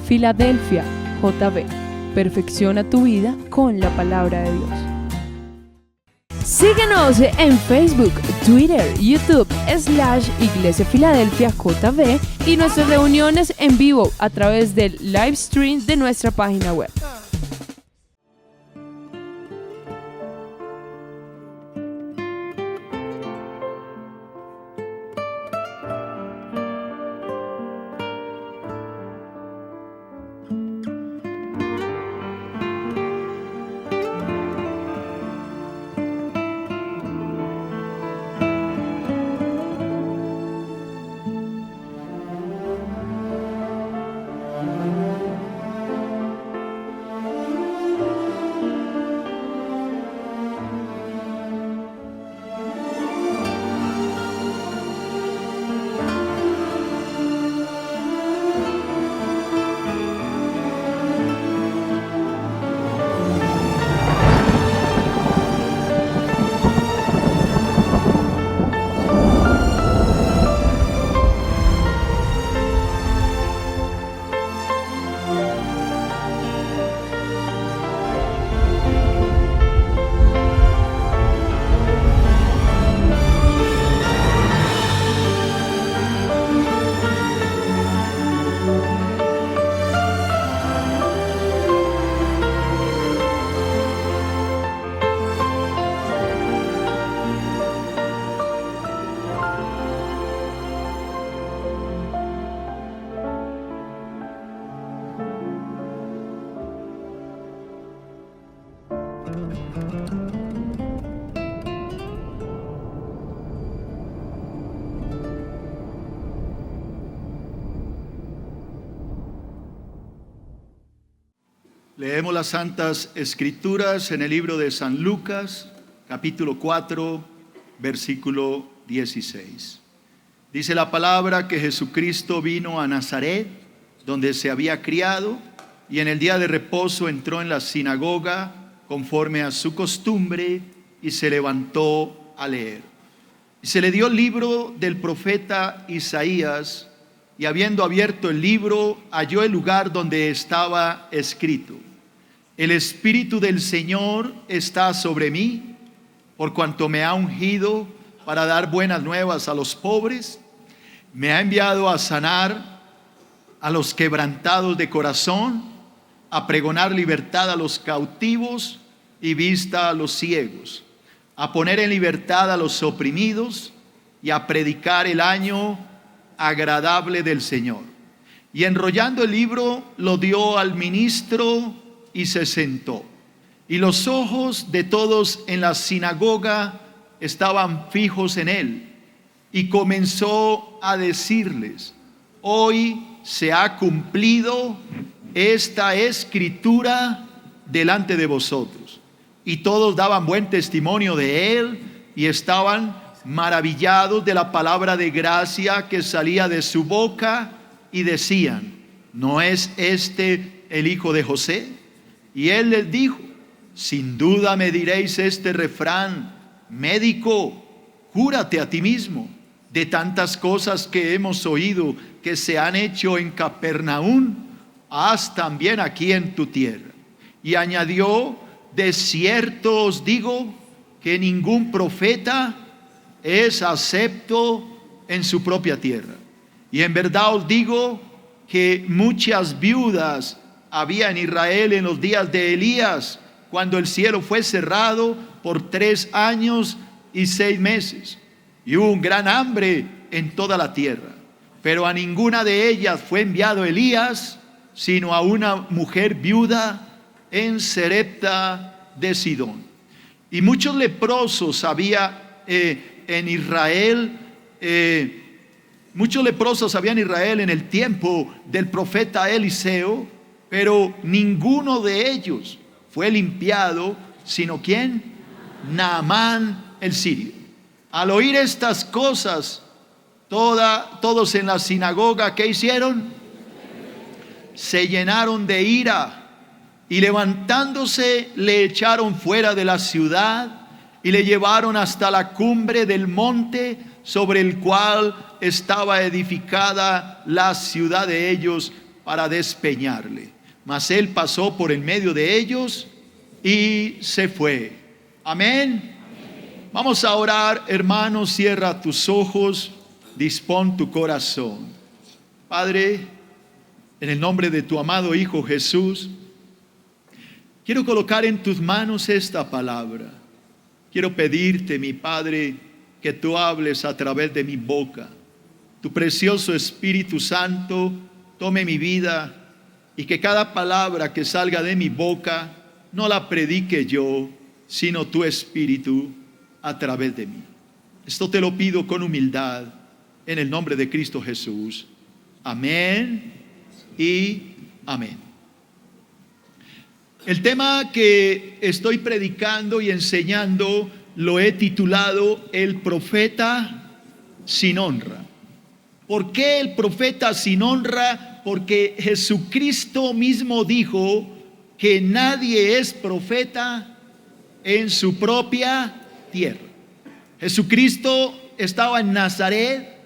Filadelfia, JB. Perfecciona tu vida con la palabra de Dios. Síguenos en Facebook, Twitter, YouTube, /Iglesia Filadelfia JB y nuestras reuniones en vivo a través del live stream de nuestra página web. Leemos las Santas Escrituras en el libro de San Lucas, capítulo 4, versículo 16. Dice la palabra que Jesucristo vino a Nazaret, donde se había criado, y en el día de reposo entró en la sinagoga conforme a su costumbre y se levantó a leer. Y se le dio el libro del profeta Isaías, y habiendo abierto el libro, halló el lugar donde estaba escrito: El Espíritu del Señor está sobre mí, por cuanto me ha ungido para dar buenas nuevas a los pobres. Me ha enviado a sanar a los quebrantados de corazón, a pregonar libertad a los cautivos y vista a los ciegos, a poner en libertad a los oprimidos y a predicar el año agradable del Señor. Y enrollando el libro lo dio al ministro y se sentó. Y los ojos de todos en la sinagoga estaban fijos en él. Y comenzó a decirles: hoy se ha cumplido esta escritura delante de vosotros. Y todos daban buen testimonio de él y estaban maravillados de la palabra de gracia que salía de su boca, y decían: ¿no es este el hijo de José? Y él les dijo: sin duda me diréis este refrán: médico, cúrate a ti mismo. De tantas cosas que hemos oído que se han hecho en Capernaum, haz también aquí en tu tierra. Y añadió: de cierto os digo que ningún profeta es acepto en su propia tierra. Y en verdad os digo que muchas viudas había en Israel en los días de Elías, cuando el cielo fue cerrado por 3 años y 6 meses, y hubo un gran hambre en toda la tierra. Pero a ninguna de ellas fue enviado Elías, sino a una mujer viuda en Serepta de Sidón. Y muchos leprosos había en Israel, muchos leprosos había en Israel en el tiempo del profeta Eliseo, pero ninguno de ellos fue limpiado, sino ¿quién? Naamán el sirio. Al oír estas cosas, todos en la sinagoga, ¿qué hicieron? Se llenaron de ira, y levantándose le echaron fuera de la ciudad y le llevaron hasta la cumbre del monte sobre el cual estaba edificada la ciudad de ellos, para despeñarle. Mas él pasó por en medio de ellos y se fue. Amén. Vamos a orar, hermanos, cierra tus ojos, dispón tu corazón. Padre, en el nombre de tu amado Hijo Jesús, quiero colocar en tus manos esta palabra. Quiero pedirte, mi Padre, que tú hables a través de mi boca. Tu precioso Espíritu Santo tome mi vida y que cada palabra que salga de mi boca no la predique yo, sino tu Espíritu a través de mí. Esto te lo pido con humildad en el nombre de Cristo Jesús. Amén y amén. El tema que estoy predicando y enseñando lo he titulado El profeta sin honra. ¿Por qué el profeta sin honra? Porque Jesucristo mismo dijo que nadie es profeta en su propia tierra. Jesucristo estaba en Nazaret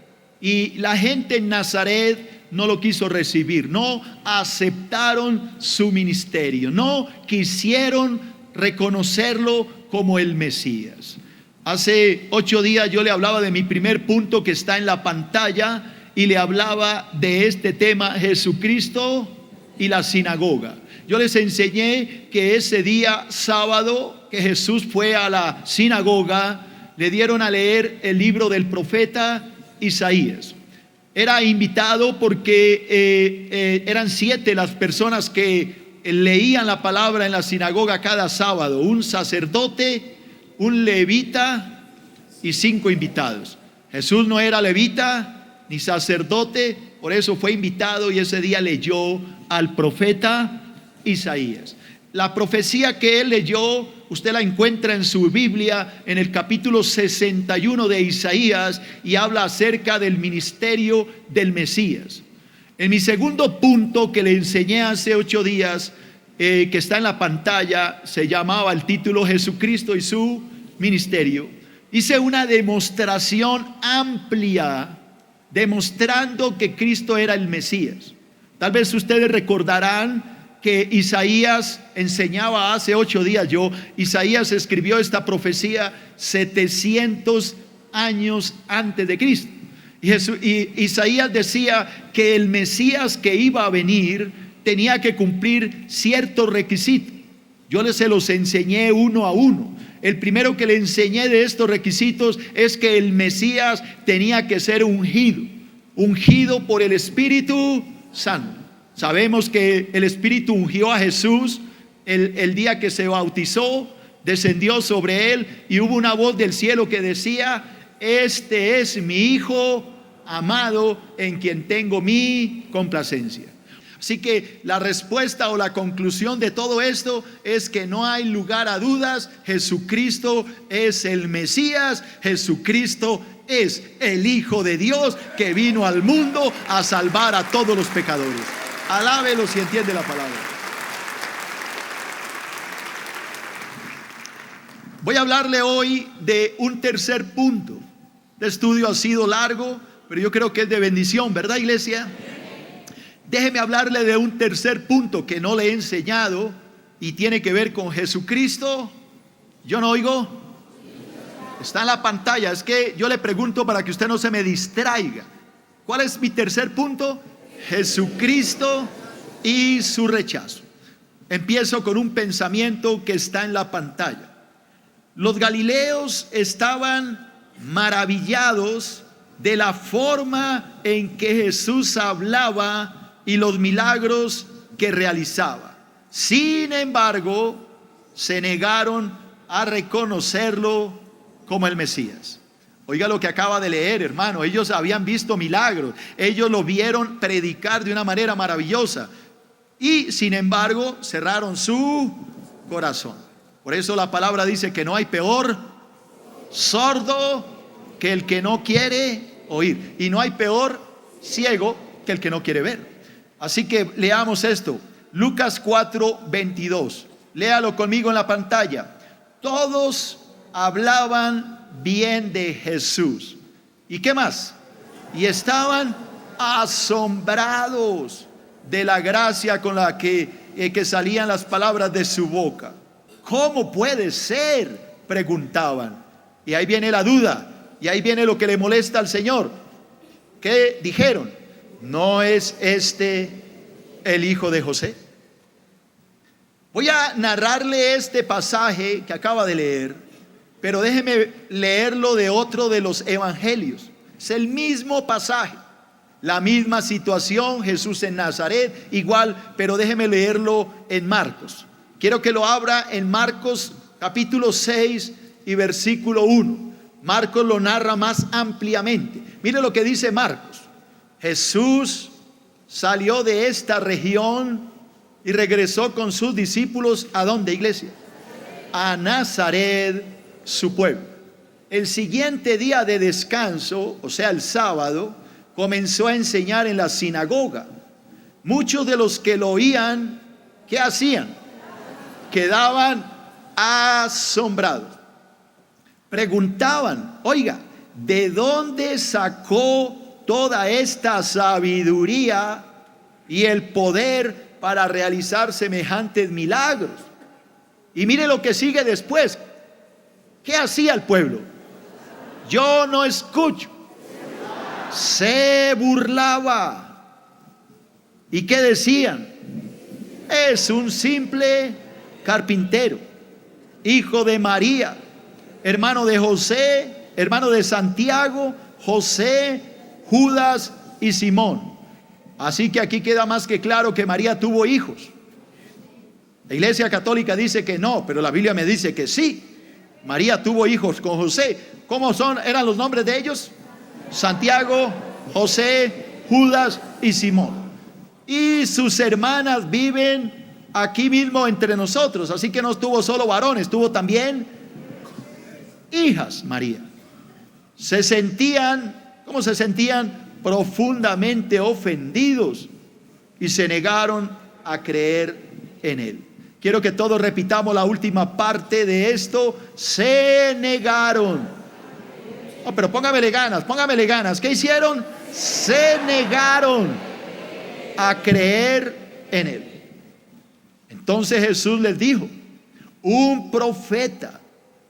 y la gente en Nazaret no lo quiso recibir, no aceptaron su ministerio, no quisieron reconocerlo como el Mesías. Hace 8 días yo le hablaba de mi primer punto que está en la pantalla y le hablaba de este tema, Jesucristo y la sinagoga. Yo les enseñé que ese día sábado que Jesús fue a la sinagoga, le dieron a leer el libro del profeta Isaías. Era invitado porque eran 7 las personas que leían la palabra en la sinagoga cada sábado: un sacerdote, un levita y 5 invitados. Jesús no era levita ni sacerdote, por eso fue invitado y ese día leyó al profeta Isaías. La profecía que él leyó, usted la encuentra en su Biblia en el capítulo 61 de Isaías y habla acerca del ministerio del Mesías. En mi segundo punto que le enseñé hace 8 días, que está en la pantalla, se llamaba el título Jesucristo y su ministerio. Hice una demostración amplia demostrando que Cristo era el Mesías. Tal vez ustedes recordarán que Isaías enseñaba hace 8 días. Isaías escribió esta profecía 700 años antes de Cristo. Y Isaías decía que el Mesías que iba a venir tenía que cumplir ciertos requisitos. Yo se los enseñé uno a uno. El primero que le enseñé de estos requisitos es que el Mesías tenía que ser ungido por el Espíritu Santo. Sabemos que el Espíritu ungió a Jesús el día que se bautizó, descendió sobre él y hubo una voz del cielo que decía: este es mi Hijo amado en quien tengo mi complacencia. Así que la respuesta o la conclusión de todo esto es que no hay lugar a dudas. Jesucristo es el Mesías, Jesucristo es el Hijo de Dios que vino al mundo a salvar a todos los pecadores. Alábelo si entiende la palabra. Voy a hablarle hoy de un tercer punto. El estudio ha sido largo, pero yo creo que es de bendición, ¿verdad, iglesia? Déjeme hablarle de un tercer punto que no le he enseñado y tiene que ver con Jesucristo. ¿Yo no oigo? Está en la pantalla. Es que yo le pregunto para que usted no se me distraiga. ¿Cuál es mi tercer punto? Jesucristo y su rechazo. Empiezo con un pensamiento que está en la pantalla. Los galileos estaban maravillados de la forma en que Jesús hablaba y los milagros que realizaba. Sin embargo, se negaron a reconocerlo como el Mesías. Oiga lo que acaba de leer, hermano. Ellos habían visto milagros, ellos lo vieron predicar de una manera maravillosa y sin embargo cerraron su corazón. Por eso la palabra dice que no hay peor sordo que el que no quiere oír, y no hay peor ciego que el que no quiere ver. Así que leamos esto, Lucas 4:22. Léalo conmigo en la pantalla. Todos hablaban bien de Jesús. ¿Y qué más? Y estaban asombrados de la gracia con la que salían las palabras de su boca. ¿Cómo puede ser?, preguntaban. Y ahí viene la duda, y ahí viene lo que le molesta al Señor. ¿Qué dijeron? ¿No es este el hijo de José? Voy a narrarle este pasaje que acaba de leer, pero déjeme leerlo de otro de los evangelios. Es el mismo pasaje, la misma situación, Jesús en Nazaret, igual, pero déjeme leerlo en Marcos. Quiero que lo abra en Marcos capítulo 6 y versículo 1. Marcos lo narra más ampliamente. Mire lo que dice Marcos. Jesús salió de esta región y regresó con sus discípulos. ¿A dónde, iglesia? A Nazaret, su pueblo. El siguiente día de descanso, o sea, el sábado, comenzó a enseñar en la sinagoga. Muchos de los que lo oían, ¿qué hacían? Quedaban asombrados. Preguntaban: oiga, ¿de dónde sacó toda esta sabiduría y el poder para realizar semejantes milagros? Y mire lo que sigue después. ¿Qué hacía el pueblo? Yo no escucho. Se burlaba. ¿Y qué decían? Es un simple carpintero, hijo de María, hermano de José, hermano de Santiago, José, Judas y Simón. Así que aquí queda más que claro que María tuvo hijos. La Iglesia Católica dice que no, pero la Biblia me dice que sí. María tuvo hijos con José. ¿Cómo eran los nombres de ellos? Santiago, José, Judas y Simón. Y sus hermanas viven aquí mismo entre nosotros. Así que no tuvo solo varones, tuvo también hijas María. ¿Cómo se sentían? Profundamente ofendidos, y se negaron a creer en él. Quiero que todos repitamos la última parte de esto. Se negaron. Oh, pero póngamele ganas. ¿Qué hicieron? Se negaron a creer en él. Entonces Jesús les dijo: un profeta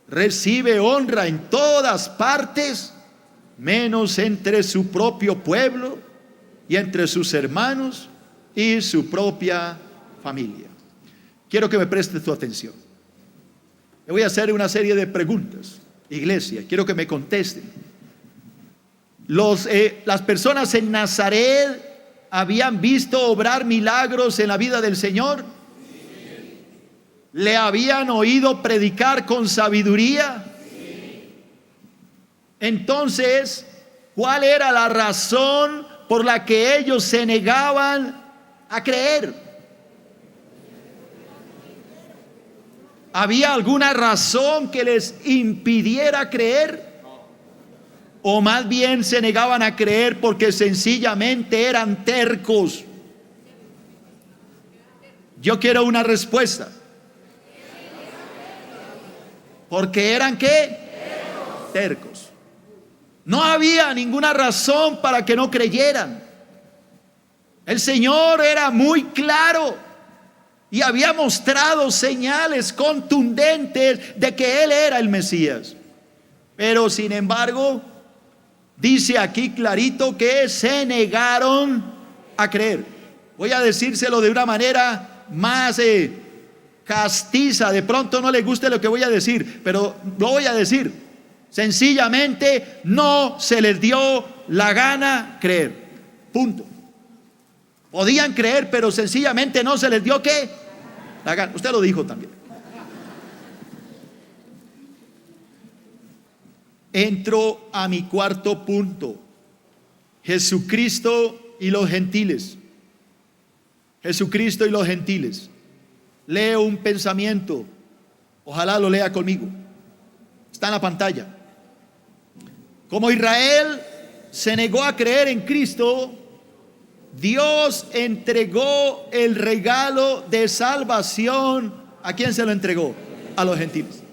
recibe honra en todas partes, menos entre su propio pueblo y entre sus hermanos y su propia familia. Quiero que me preste tu atención. Le voy a hacer una serie de preguntas, iglesia. Quiero que me contesten. Las personas en Nazaret habían visto obrar milagros en la vida del Señor. ¿Le habían oído predicar con sabiduría? Entonces, ¿cuál era la razón por la que ellos se negaban a creer? ¿Había alguna razón que les impidiera creer? ¿O más bien se negaban a creer porque sencillamente eran tercos? Yo quiero una respuesta. ¿Porque eran qué? Tercos. No había ninguna razón para que no creyeran. El Señor era muy claro y había mostrado señales contundentes de que Él era el Mesías. Pero sin embargo, dice aquí clarito que se negaron a creer. Voy a decírselo de una manera más castiza. De pronto no le guste lo que voy a decir, pero lo voy a decir. Sencillamente no se les dio la gana creer. Punto. Podían creer, pero sencillamente no se les dio ¿qué? La gana. Usted lo dijo también. Entro a mi cuarto punto. Jesucristo y los gentiles. Jesucristo y los gentiles. Leo un pensamiento. Ojalá lo lea conmigo. Está en la pantalla. Como Israel se negó a creer en Cristo, Dios entregó el regalo de salvación. ¿A quién se lo entregó? A los gentiles.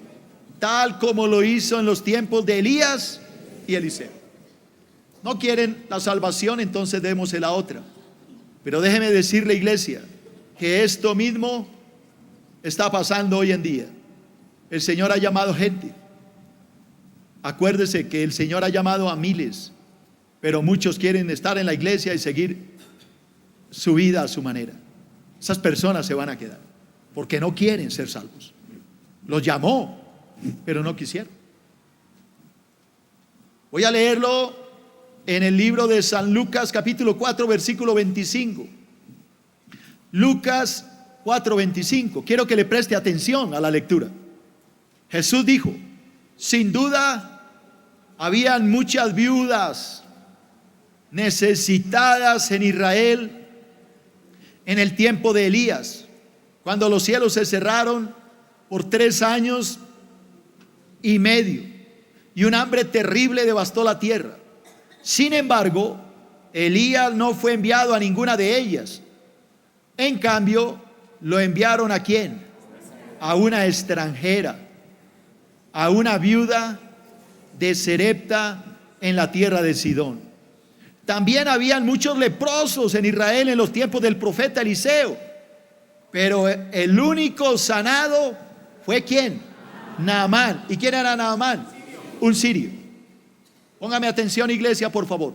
Tal como lo hizo en los tiempos de Elías y Eliseo. No quieren la salvación, entonces démosela a otra. Pero déjeme decirle, iglesia, que esto mismo está pasando hoy en día. El Señor ha llamado gente. Acuérdese que el Señor ha llamado a miles, pero muchos quieren estar en la iglesia y seguir su vida a su manera. Esas personas se van a quedar porque no quieren ser salvos. Los llamó, pero no quisieron. Voy a leerlo en el libro de San Lucas, capítulo 4, versículo 25. Lucas 4:25. Quiero que le preste atención a la lectura. Jesús dijo: sin duda habían muchas viudas necesitadas en Israel en el tiempo de Elías, cuando los cielos se cerraron por 3 años y medio y un hambre terrible devastó la tierra. Sin embargo, Elías no fue enviado a ninguna de ellas. En cambio, lo enviaron ¿a quién? A una extranjera, a una viuda de Sarepta en la tierra de Sidón. También habían muchos leprosos en Israel en los tiempos del profeta Eliseo, pero el único sanado fue ¿quién? Naamán. ¿Y quién era Naamán? Un sirio. Póngame atención, iglesia, por favor.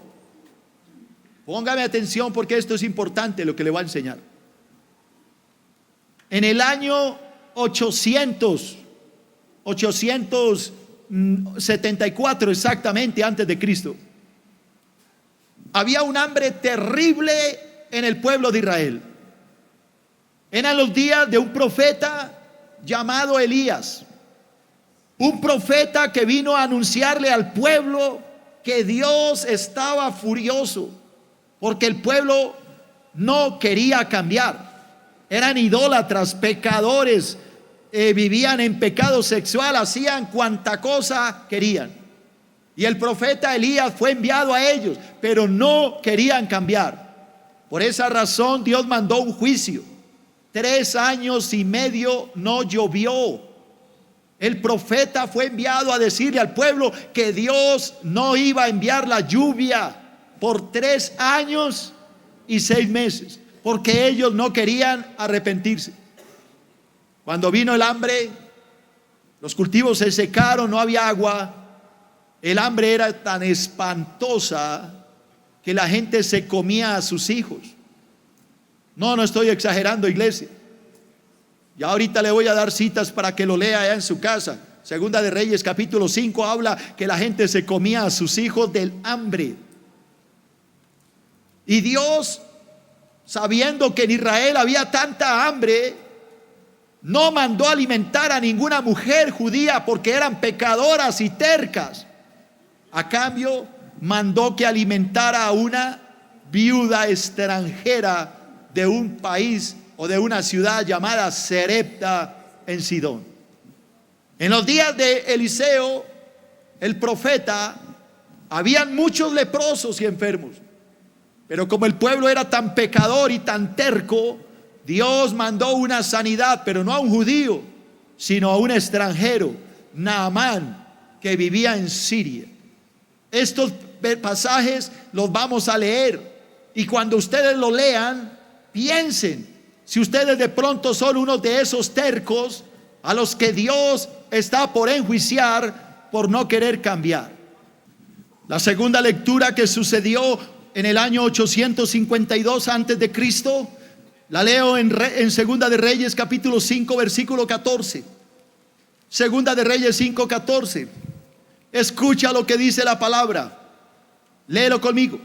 Póngame atención, porque esto es importante lo que le voy a enseñar. En el año 874 exactamente antes de Cristo, había un hambre terrible en el pueblo de Israel. Eran los días de un profeta llamado Elías, un profeta que vino a anunciarle al pueblo que Dios estaba furioso porque el pueblo no quería cambiar. Eran idólatras, pecadores, vivían en pecado sexual, hacían cuanta cosa querían. Y el profeta Elías fue enviado a ellos, pero no querían cambiar. Por esa razón Dios mandó un juicio. 3 años y medio no llovió. El profeta fue enviado a decirle al pueblo que Dios no iba a enviar la lluvia por 3 años y 6 meses, porque ellos no querían arrepentirse. Cuando vino el hambre, los cultivos se secaron, no había agua. El hambre era tan espantosa que la gente se comía a sus hijos. No estoy exagerando, iglesia. Ya ahorita le voy a dar citas para que lo lea allá en su casa. Segunda de Reyes capítulo 5 habla que la gente se comía a sus hijos del hambre. Y Dios, sabiendo que en Israel había tanta hambre, no mandó alimentar a ninguna mujer judía porque eran pecadoras y tercas. A cambio, mandó que alimentara a una viuda extranjera de un país o de una ciudad llamada Sarepta en Sidón. En los días de Eliseo, el profeta, habían muchos leprosos y enfermos. Pero como el pueblo era tan pecador y tan terco, Dios mandó una sanidad, pero no a un judío, sino a un extranjero, Naamán, que vivía en Siria. Estos pasajes los vamos a leer, y cuando ustedes lo lean, piensen si ustedes de pronto son uno de esos tercos a los que Dios está por enjuiciar por no querer cambiar. La segunda lectura que sucedió en el año 852 antes de Cristo, la leo en Segunda de Reyes capítulo 5 versículo 14. Segunda de Reyes 5:14. Escucha lo que dice la palabra. Léelo conmigo.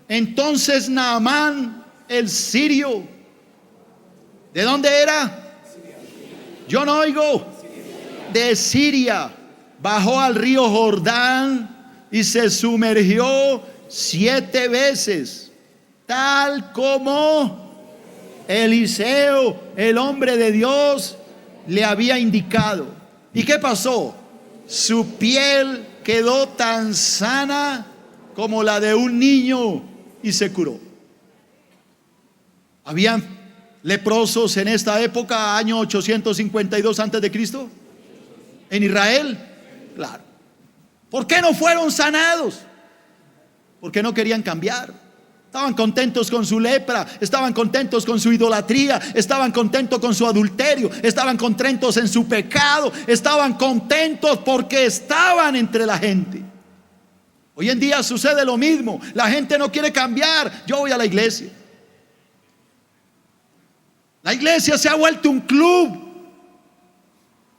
Entonces Naamán el sirio, ¿de dónde era? Yo no oigo. De Siria. Bajó al río Jordán y se sumergió 7 veces, tal como Eliseo, el hombre de Dios, le había indicado. ¿Y qué pasó? Su piel quedó tan sana como la de un niño y se curó. ¿Habían leprosos en esta época, año 852 antes de Cristo? ¿En Israel? Claro. ¿Por qué no fueron sanados? Porque no querían cambiar. Estaban contentos con su lepra, estaban contentos con su idolatría, estaban contentos con su adulterio, estaban contentos en su pecado, estaban contentos porque estaban entre la gente. Hoy en día sucede lo mismo, la gente no quiere cambiar. Yo voy a la iglesia. La iglesia se ha vuelto un club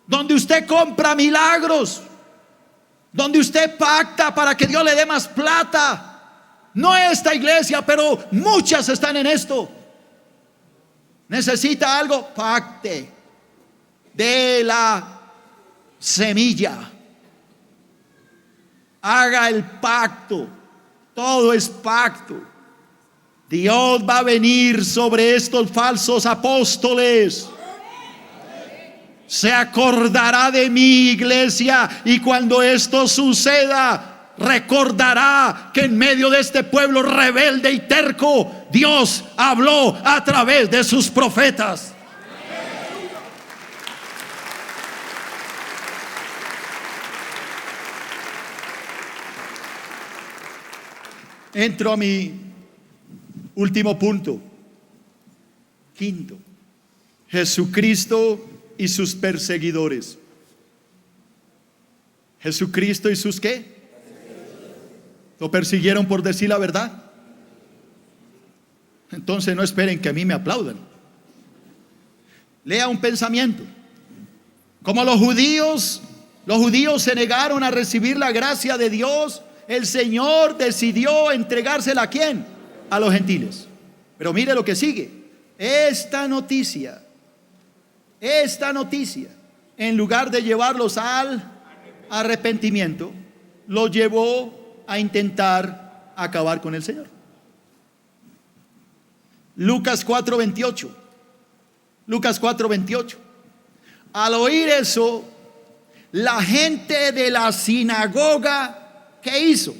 donde usted compra milagros, donde usted pacta para que Dios le dé más plata. No esta iglesia, pero muchas están en esto. Necesita algo, pacte de la semilla. Haga el pacto. Todo es pacto. Dios va a venir sobre estos falsos apóstoles. Se acordará de mi iglesia, y cuando esto suceda, recordará que en medio de este pueblo rebelde y terco, Dios habló a través de sus profetas. Entro a mi último punto, quinto: Jesucristo y sus perseguidores. Jesucristo y sus ¿qué? ¿Lo persiguieron por decir la verdad? Entonces no esperen que a mí me aplaudan. Lea un pensamiento. Como los judíos se negaron a recibir la gracia de Dios, el Señor decidió entregársela ¿a quién? A los gentiles. Pero mire lo que sigue. Esta noticia, en lugar de llevarlos al arrepentimiento, los llevó a intentar acabar con el Señor. Lucas 4:28. Lucas 4:28. Al oír eso, la gente de la sinagoga, ¿qué hizo?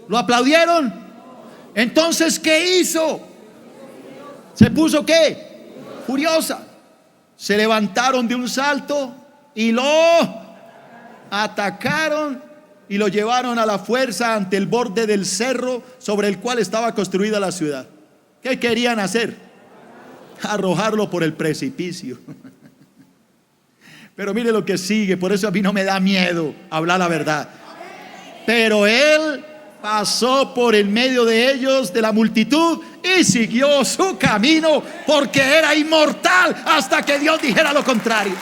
¿Lo aplaudieron? Entonces, ¿qué hizo? ¿Se puso qué? Furiosa. Se levantaron de un salto y lo atacaron y lo llevaron a la fuerza ante el borde del cerro sobre el cual estaba construida la ciudad. ¿Qué querían hacer? Arrojarlo por el precipicio. Pero mire lo que sigue. Por eso a mí no me da miedo hablar la verdad. Pero él pasó por el medio de ellos, de la multitud, y siguió su camino, porque era inmortal hasta que Dios dijera lo contrario.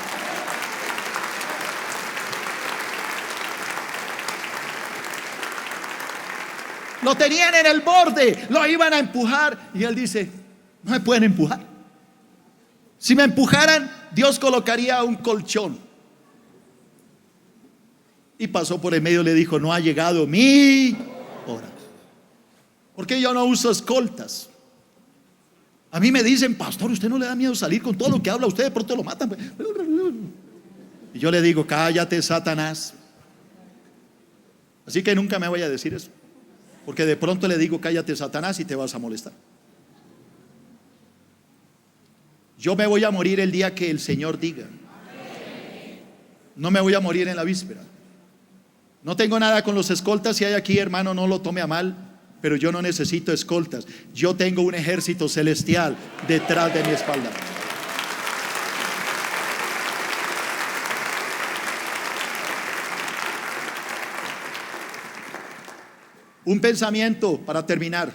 Lo tenían en el borde, lo iban a empujar, y él dice: no me pueden empujar. Si me empujaran, Dios colocaría un colchón. Y pasó por el medio y le dijo: no ha llegado mi hora. ¿Por qué yo no uso escoltas? A mí me dicen: pastor, ¿usted no le da miedo salir con todo lo que habla usted? De pronto lo matan. Y yo le digo: cállate, Satanás. Así que nunca me vaya a decir eso, porque de pronto le digo: cállate, Satanás, y te vas a molestar. Yo me voy a morir el día que el Señor diga. No me voy a morir en la víspera. No tengo nada con los escoltas. Si hay aquí, hermano, no lo tome a mal, pero yo no necesito escoltas. Yo tengo un ejército celestial detrás de mi espalda. Un pensamiento para terminar.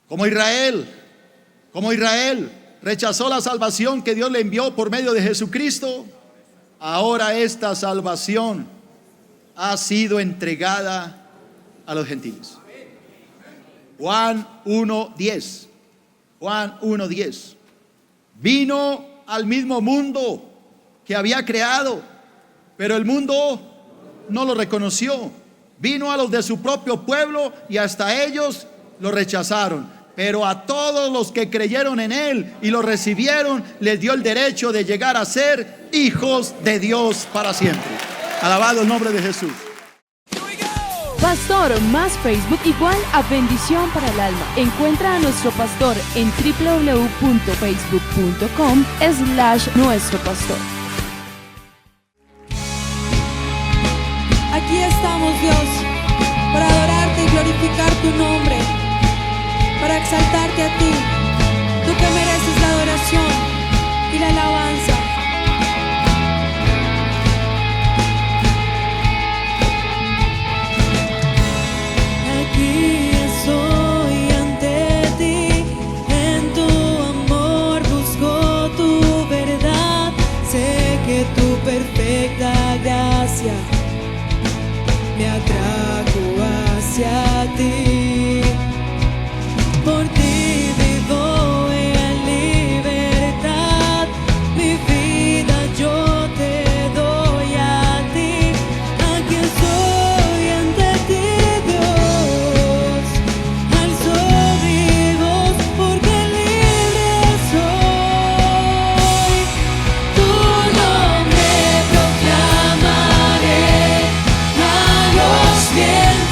Como Israel rechazó la salvación que Dios le envió por medio de Jesucristo, ahora esta salvación ha sido entregada a los gentiles. Juan 1:10. Juan 1:10. Vino al mismo mundo que había creado, pero el mundo no lo reconoció. Vino a los de su propio pueblo y hasta ellos lo rechazaron. Pero a todos los que creyeron en él y lo recibieron, les dio el derecho de llegar a ser hijos de Dios para siempre. Alabado el nombre de Jesús. Pastor más Facebook igual a bendición para el alma. Encuentra a nuestro pastor en www.facebook.com/nuestropastor. Aquí estamos, Dios, para adorarte y glorificar tu nombre. solamente a ti, tú que mereces la adoración y la alabanza. Aquí estoy ante ti, en tu amor busco tu verdad. Sé que tu perfecta gracia me atrajo hacia ti. Por ti vivo en libertad, mi vida yo te doy a ti. Aquí estoy ante ti, Dios, alzo mi voz porque libre soy. Tu nombre proclamaré a los fieles.